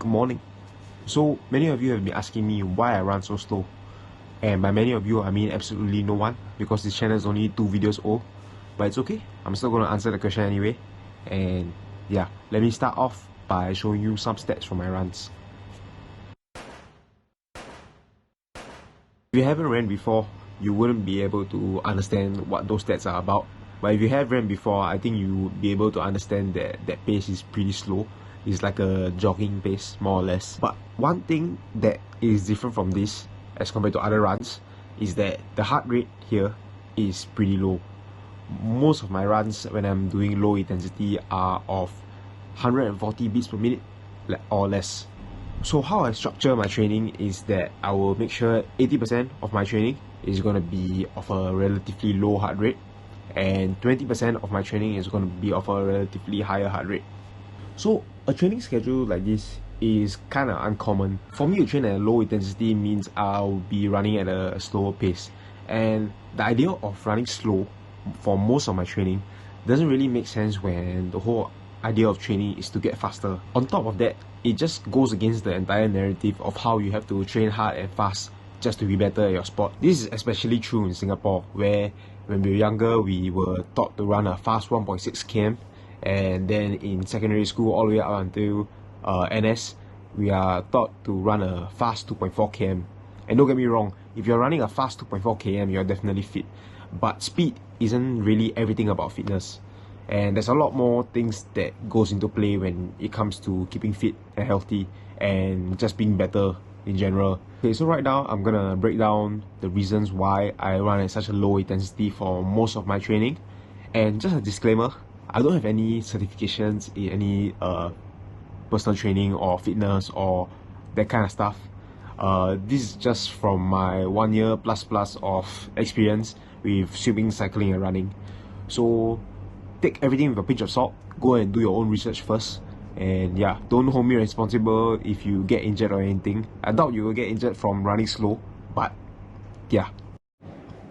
Good morning. So many of you have been asking me why I run so slow, and by many of you I mean absolutely no one, because this channel is only 2 videos old. But it's okay, I'm still going to answer the question anyway. And yeah, let me start off by showing you some stats from my runs. If you haven't ran before, you wouldn't be able to understand what those stats are about. But if you have ran before, I think you would be able to understand that that pace is pretty slow. It's like a jogging pace, more or less. But one thing that is different from this as compared to other runs is that the heart rate here is pretty low. Most of my runs when I'm doing low intensity are of 140 beats per minute or less. So how I structure my training is that I will make sure 80% of my training is going to be of a relatively low heart rate, and 20% of my training is going to be of a relatively higher heart rate. So a training schedule like this is kind of uncommon. For me to train at a low intensity means I'll be running at a slower pace, and the idea of running slow for most of my training doesn't really make sense when the whole idea of training is to get faster. On top of that, it just goes against the entire narrative of how you have to train hard and fast just to be better at your sport. This is especially true in Singapore, where when we were younger we were taught to run a fast 1.6 km, and then in secondary school all the way up until NS we are taught to run a fast 2.4 km. And don't get me wrong, if you're running a fast 2.4 km you're definitely fit, but speed isn't really everything about fitness, and there's a lot more things that goes into play when it comes to keeping fit and healthy and just being better in general. Okay, so right now I'm gonna break down the reasons why I run at such a low intensity for most of my training. And just a disclaimer, I don't have any certifications in any personal training or fitness or that kind of stuff. This is just from my 1 year plus of experience with swimming, cycling and running. So take everything with a pinch of salt, go and do your own research first, and yeah, don't hold me responsible if you get injured or anything. I doubt you will get injured from running slow, but yeah.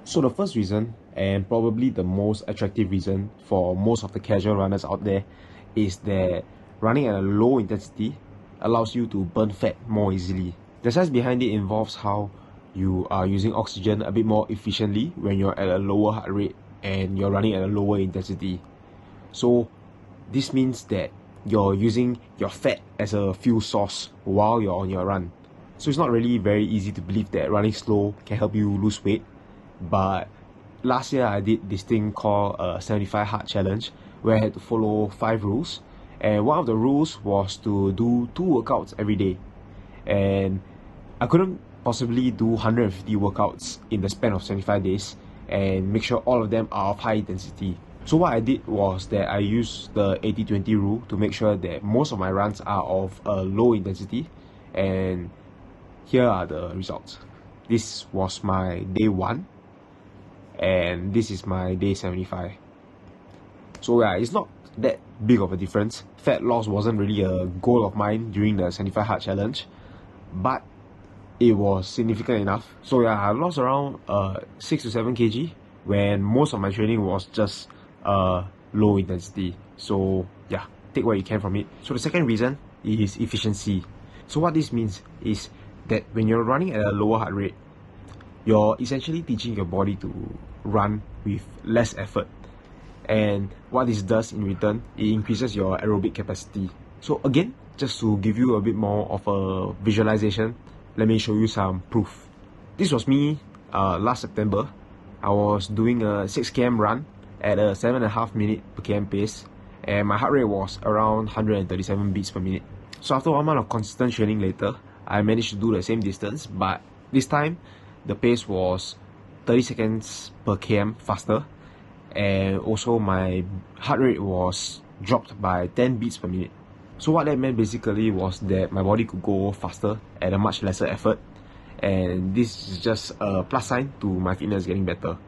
So the first reason, and probably the most attractive reason for most of the casual runners out there, is that running at a low intensity allows you to burn fat more easily. The science behind it involves how you are using oxygen a bit more efficiently when you're at a lower heart rate and you're running at a lower intensity. So this means that you're using your fat as a fuel source while you're on your run. So it's not really very easy to believe that running slow can help you lose weight. But last year I did this thing called a 75 hard challenge, where I had to follow 5 rules, and one of the rules was to do 2 workouts every day. And I couldn't possibly do 150 workouts in the span of 75 days and make sure all of them are of high intensity. So what I did was that I used the 80-20 rule to make sure that most of my runs are of a low intensity, and here are the results. This was my day 1 and this is my day 75. So yeah, it's not that big of a difference. Fat loss wasn't really a goal of mine during the 75 hard challenge, but it was significant enough. So yeah, I lost around 6 to 7 kg when most of my training was just low intensity. So yeah, take what you can from it. So the second reason is efficiency. So what this means is that when you're running at a lower heart rate, you're essentially teaching your body to run with less effort, and what this does in return, it increases your aerobic capacity. So again, just to give you a bit more of a visualization, let me show you some proof. This was me last September. I was doing a 6 km run at a 7.5 minute per km pace, and my heart rate was around 137 beats per minute. So after 1 month of consistent training later, I managed to do the same distance, but this time the pace was 30 seconds per km faster, and also my heart rate was dropped by 10 beats per minute. So what that meant basically was that my body could go faster at a much lesser effort, and this is just a plus sign to my fitness getting better.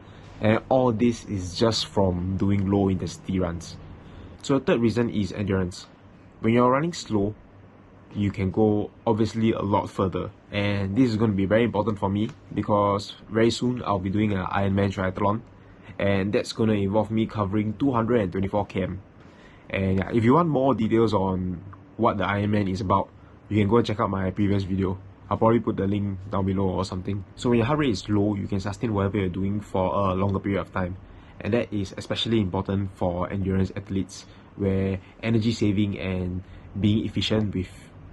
And all this is just from doing low intensity runs. So the third reason is endurance. When you're running slow, you can go obviously a lot further, and this is going to be very important for me because very soon I'll be doing an Ironman triathlon, and that's going to involve me covering 224 km. And yeah, if you want more details on what the Ironman is about, you can go and check out my previous video. I'll probably put the link down below or something. So when your heart rate is low, you can sustain whatever you're doing for a longer period of time. And that is especially important for endurance athletes, where energy saving and being efficient with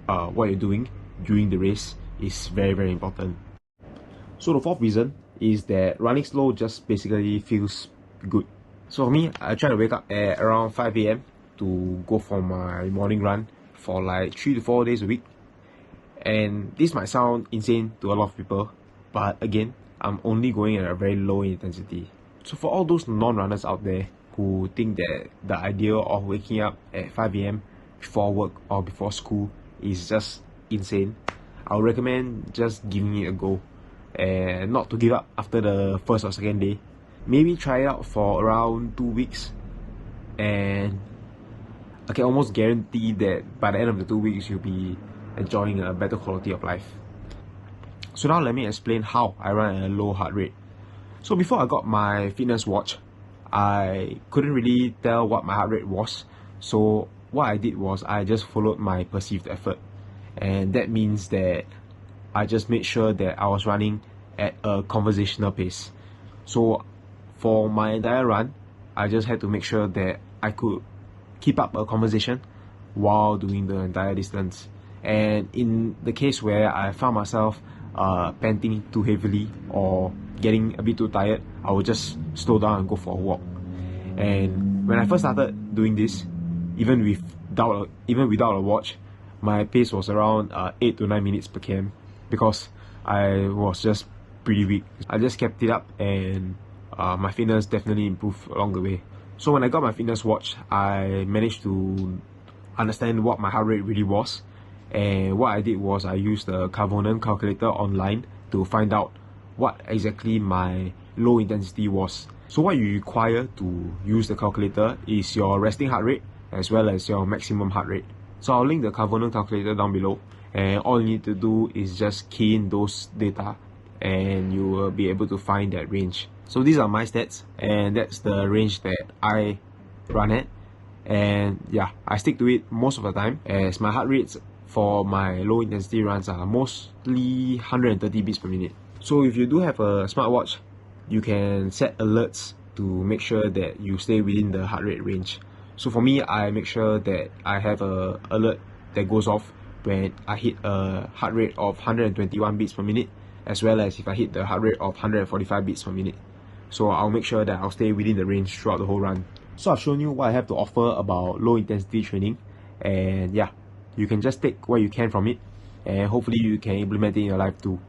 what you're doing during the race is very, very important. So the fourth reason is that running slow just basically feels good. So for me, I try to wake up at around 5 AM to go for my morning run for like 3 to 4 days a week. And this might sound insane to a lot of people, but again, I'm only going at a very low intensity. So for all those non-runners out there who think that the idea of waking up at 5 AM before work or before school is just insane, I would recommend just giving it a go, and not to give up after the first or second day. Maybe try it out for around 2 weeks, and I can almost guarantee that by the end of the 2 weeks you'll be enjoying a better quality of life. So now let me explain how I run at a low heart rate. So before I got my fitness watch, I couldn't really tell what my heart rate was. So what I did was I just followed my perceived effort, and that means that I just made sure that I was running at a conversational pace. So for my entire run, I just had to make sure that I could keep up a conversation while doing the entire distance. And in the case where I found myself panting too heavily or getting a bit too tired, I would just slow down and go for a walk. And when I first started doing this, even without a watch, my pace was around 8 to 9 minutes per km, because I was just pretty weak. I just kept it up, and my fitness definitely improved along the way. So when I got my fitness watch, I managed to understand what my heart rate really was. And what I did was I used the Karvonen Calculator online to find out what exactly my low intensity was. So what you require to use the calculator is your resting heart rate as well as your maximum heart rate. So I'll link the Karvonen Calculator down below, and all you need to do is just key in those data and you will be able to find that range. So these are my stats, and that's the range that I run at. And yeah, I stick to it most of the time, as my heart rates for my low intensity runs are mostly 130 beats per minute. So if you do have a smartwatch, you can set alerts to make sure that you stay within the heart rate range. So for me, I make sure that I have a alert that goes off when I hit a heart rate of 121 beats per minute, as well as if I hit the heart rate of 145 beats per minute. So I'll make sure that I'll stay within the range throughout the whole run. So I've shown you what I have to offer about low intensity training, and yeah, you can just take what you can from it, and hopefully you can implement it in your life too.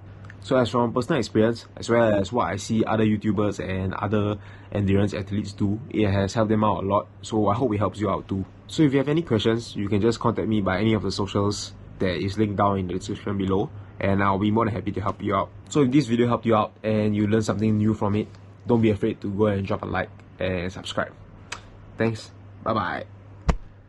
So as from personal experience, as well as what I see other YouTubers and other endurance athletes do, it has helped them out a lot. So I hope it helps you out too. So if you have any questions, you can just contact me by any of the socials that is linked down in the description below, and I'll be more than happy to help you out. So if this video helped you out and you learned something new from it, don't be afraid to go and drop a like and subscribe. Thanks. Bye bye.